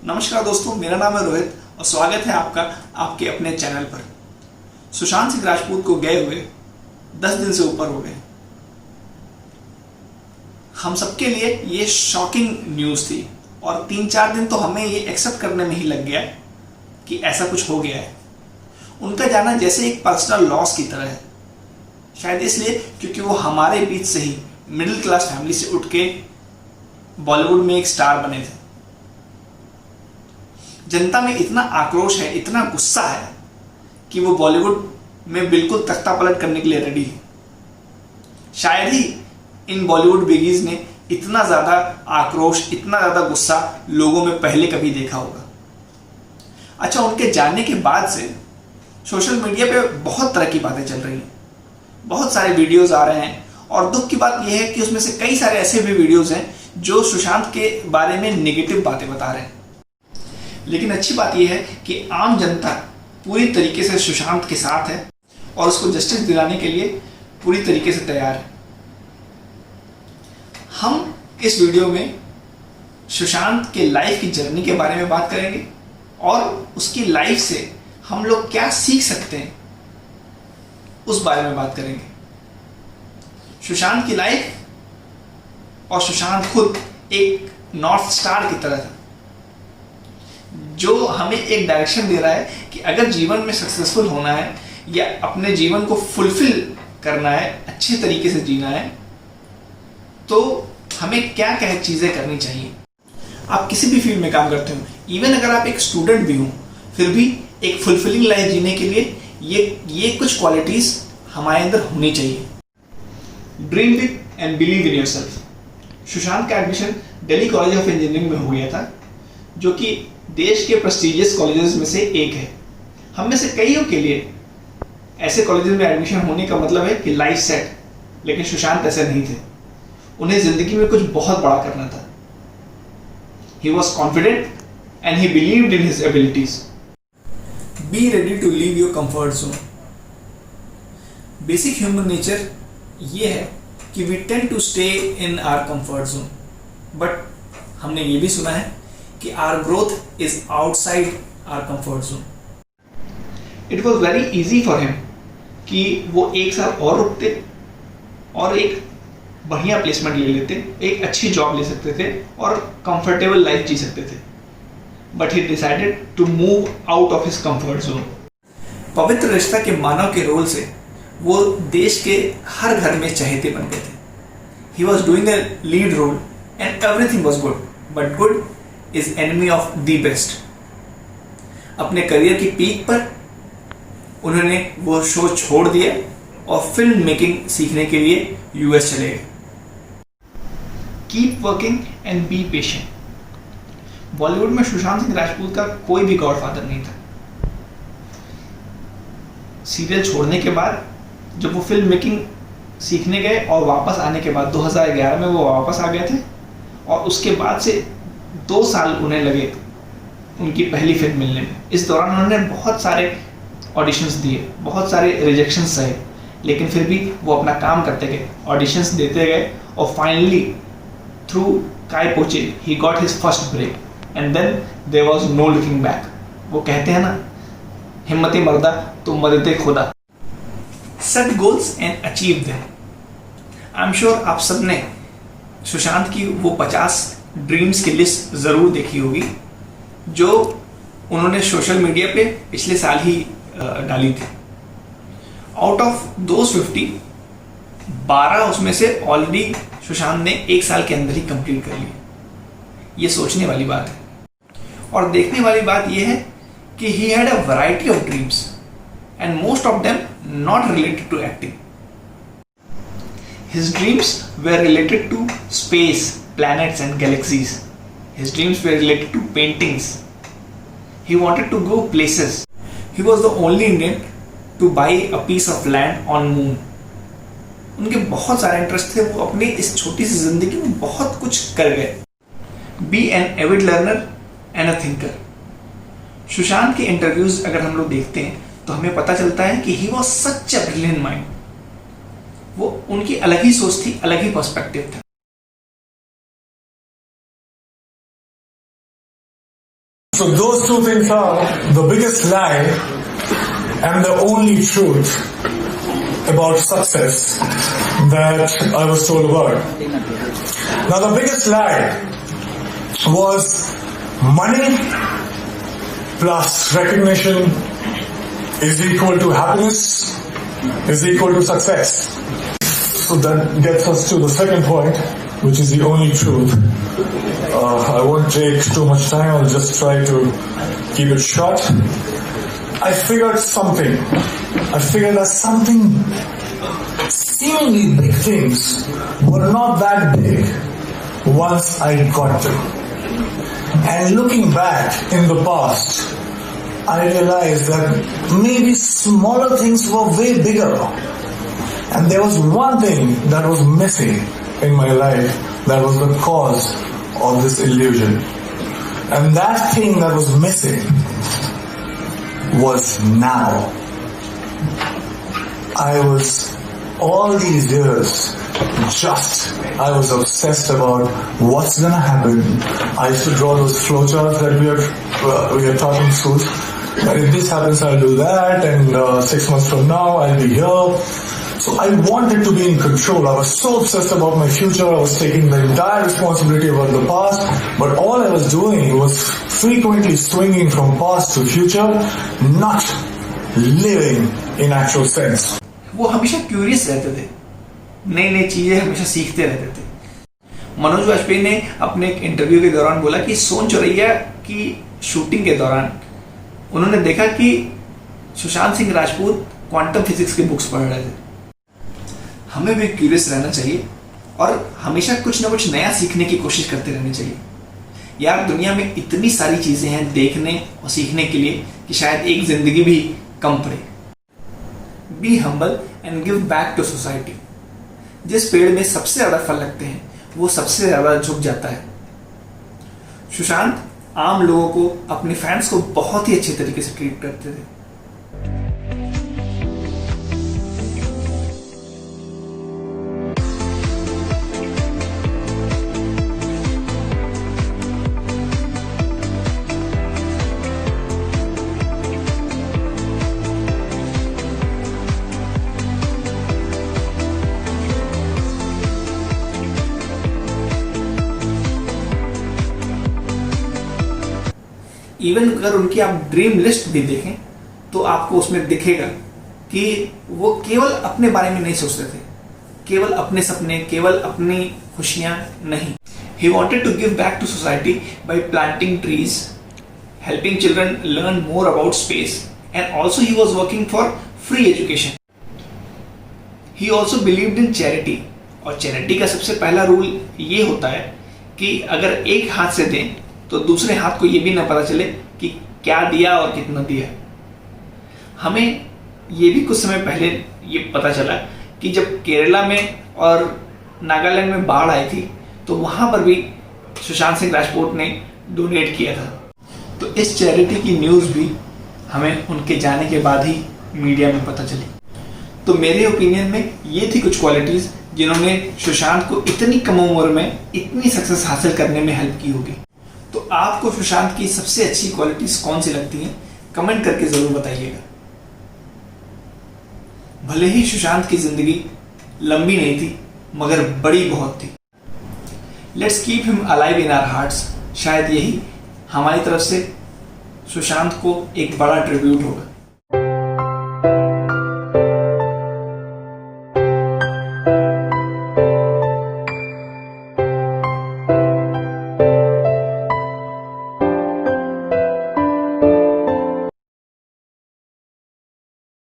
नमस्कार दोस्तों, मेरा नाम है रोहित और स्वागत है आपका आपके अपने चैनल पर। सुशांत सिंह राजपूत को गए हुए 10 दिन से ऊपर हो गए। हम सबके लिए ये शॉकिंग न्यूज़ थी और 3-4 दिन तो हमें ये एक्सेप्ट करने में ही लग गया कि ऐसा कुछ हो गया है। उनका जाना जैसे एक पर्सनल लॉस की तरह है, शायद इसलिए क्योंकि वो हमारे बीच से ही मिडिल क्लास फैमिली से उठ के बॉलीवुड में एक स्टार बने थे। जनता में इतना आक्रोश है, इतना गुस्सा है कि वो बॉलीवुड में बिल्कुल तख्ता पलट करने के लिए रेडी है। शायद ही इन बॉलीवुड बिगीज ने इतना ज़्यादा आक्रोश, इतना ज़्यादा गुस्सा लोगों में पहले कभी देखा होगा। अच्छा, उनके जाने के बाद से सोशल मीडिया पे बहुत तरह की बातें चल रही हैं, बहुत सारे वीडियोस आ रहे हैं और दुख की बात यह है कि उसमें से कई सारे ऐसे भी वीडियोस हैं जो सुशांत के बारे में नेगेटिव बातें बता रहे हैं। लेकिन अच्छी बात यह है कि आम जनता पूरी तरीके से सुशांत के साथ है और उसको जस्टिस दिलाने के लिए पूरी तरीके से तैयार है। हम इस वीडियो में सुशांत के लाइफ की जर्नी के बारे में बात करेंगे और उसकी लाइफ से हम लोग क्या सीख सकते हैं उस बारे में बात करेंगे। सुशांत की लाइफ और सुशांत खुद एक नॉर्थ स्टार की तरह था जो हमें एक डायरेक्शन दे रहा है कि अगर जीवन में सक्सेसफुल होना है या अपने जीवन को फुलफिल करना है, अच्छे तरीके से जीना है, तो हमें क्या क्या चीज़ें करनी चाहिए। आप किसी भी फील्ड में काम करते हो, इवन अगर आप एक स्टूडेंट भी हो, फिर भी एक फुलफिलिंग लाइफ जीने के लिए ये कुछ क्वालिटीज़ हमारे अंदर होनी चाहिए। Dream big and believe in yourself. Sushant का admission Delhi college of engineering में हो गया था, जो कि देश के प्रेस्टिजियस कॉलेजेस में से एक है। हम में से कईयों के लिए ऐसे कॉलेजेस में एडमिशन होने का मतलब है कि लाइफ सेट, लेकिन सुशांत ऐसे नहीं थे। उन्हें जिंदगी में कुछ बहुत बड़ा करना था। He was confident and he believed in his abilities. Be ready to leave your comfort zone. Basic human nature ये है कि we tend to stay in our comfort zone. But हमने ये भी सुना है कि our growth is outside our comfort zone. It was very easy for him कि वो 1 साल और रुकते और एक बढ़िया प्लेसमेंट ले लेते, एक अच्छी जॉब ले सकते थे और कंफर्टेबल लाइफ जी सकते थे। But he decided to move out of his comfort zone. Pavitra Rishta के मानव के रोल से वो देश के हर घर में चहेते बन गए थे। He was doing a lead role and everything was good, but good is enemy of the best. अपने करियर की पीक पर उन्होंने वो शो छोड़ दिया और फिल्म मेकिंग सीखने के लिए यूएस चले गए। Keep working and be patient. Bollywood में सुशांत सिंह राजपूत का कोई भी गॉडफादर नहीं था। सीरियल छोड़ने के बाद जब वो फिल्म मेकिंग सीखने गए और वापस आने के बाद 2011 में वो वापस आ गए थे और उसके बाद से 2 साल उन्हें लगे उनकी पहली फिल्म मिलने में। इस दौरान उन्होंने बहुत सारे ऑडिशंस दिए, बहुत सारे रिजेक्शंस सहे, लेकिन फिर भी वो अपना काम करते गए, ऑडिशंस देते गए और फाइनली थ्रू काय पोचे he got his first break and then there was no looking back. वो कहते हैं ना, हिम्मती मर्दा तो मददे खुदा। Set goals and achieve them. I am sure आप सबने सुशांत की वो 50 ड्रीम्स की लिस्ट ज़रूर देखी होगी जो उन्होंने सोशल मीडिया पे पिछले साल ही डाली थी। आउट ऑफ दोज 50, 12 उसमें से ऑलरेडी सुशांत ने 1 साल के अंदर ही कंप्लीट कर लिया। ये सोचने वाली बात है और देखने वाली बात यह है कि he had a variety of dreams and most of them not related to acting. His dreams were related to space, planets and galaxies. His dreams were related to paintings. He wanted to go places. He was the only Indian to buy a piece of land on moon. उनके बहुत सारे interest थे, वो अपनी इस छोटी सी जिंदगी में बहुत कुछ कर गए। Be an avid learner and a thinker. Sushant के इंटरव्यूज अगर हम लोग देखते हैं तो हमें पता चलता है कि he was such a brilliant mind. वो उनकी अलग ही सोच थी, अलग ही पर्सपेक्टिव था। So those two things are the biggest lie and the only truth about success that I was told about. Now the biggest lie was money plus recognition is equal to happiness, is equal to success. So that gets us to the second point, which is the only truth. I won't take too much time, I'll just try to keep it short. I figured that something seemingly big things were not that big once I got them. And looking back in the past, I realized that maybe smaller things were way bigger. And there was one thing that was missing in my life that was the cause of this illusion. And that thing that was missing was now. I was, all these years, I was obsessed about what's gonna happen. I used to draw those flowcharts that we are taught in schools. If this happens, I'll do that, and 6 months from now, I'll be here. So I wanted to be in control. I was so obsessed about my future. I was taking the entire responsibility about the past. But all I was doing was frequently swinging from past to future, not living in actual sense. वो हमेशा curious रहते थे, नई नई चीजें हमेशा सीखते रहते थे। मनोज वाजपेयी ने अपने एक इंटरव्यू के दौरान बोला कि सोन चौरैया की शूटिंग के दौरान उन्होंने देखा कि सुशांत सिंह राजपूत क्वांटम फिजिक्स के बुक्स पढ़ रहे थे। हमें भी क्यूरियस रहना चाहिए और हमेशा कुछ ना कुछ नया सीखने की कोशिश करते रहनी चाहिए। यार दुनिया में इतनी सारी चीजें हैं देखने और सीखने के लिए कि शायद एक जिंदगी भी कम पड़े। Be humble and give back to society. जिस पेड़ में सबसे ज्यादा फल लगते हैं वो सबसे ज्यादा झुक जाता है। सुशांत आम लोगों को, अपने फैंस को बहुत ही अच्छे तरीके से ट्रीट करते थे। इवन अगर उनकी आप ड्रीम लिस्ट भी देखें तो आपको उसमें दिखेगा कि वो केवल अपने बारे में नहीं सोचते थे, केवल अपने सपने, केवल अपनी खुशियां नहीं। He wanted to give back to society by planting trees, helping children learn more about space, and also he was working for free education. He also believed in charity, और चैरिटी का सबसे पहला रूल ये होता है कि अगर एक हाथ से दें तो दूसरे हाथ को ये भी ना पता चले कि क्या दिया और कितना दिया। हमें ये भी कुछ समय पहले ये पता चला कि जब केरला में और नागालैंड में बाढ़ आई थी तो वहां पर भी सुशांत सिंह राजपूत ने डोनेट किया था। तो इस चैरिटी की न्यूज़ भी हमें उनके जाने के बाद ही मीडिया में पता चली। तो मेरे ओपिनियन में ये थी कुछ क्वालिटीज़ जिन्होंने सुशांत को इतनी कम उम्र में इतनी सक्सेस हासिल करने में हेल्प की होगी। तो आपको सुशांत की सबसे अच्छी क्वालिटीज कौन सी लगती हैं, कमेंट करके जरूर बताइएगा। भले ही सुशांत की जिंदगी लंबी नहीं थी मगर बड़ी बहुत थी। Let's keep him alive in our hearts. शायद यही हमारी तरफ से सुशांत को एक बड़ा ट्रिब्यूट होगा।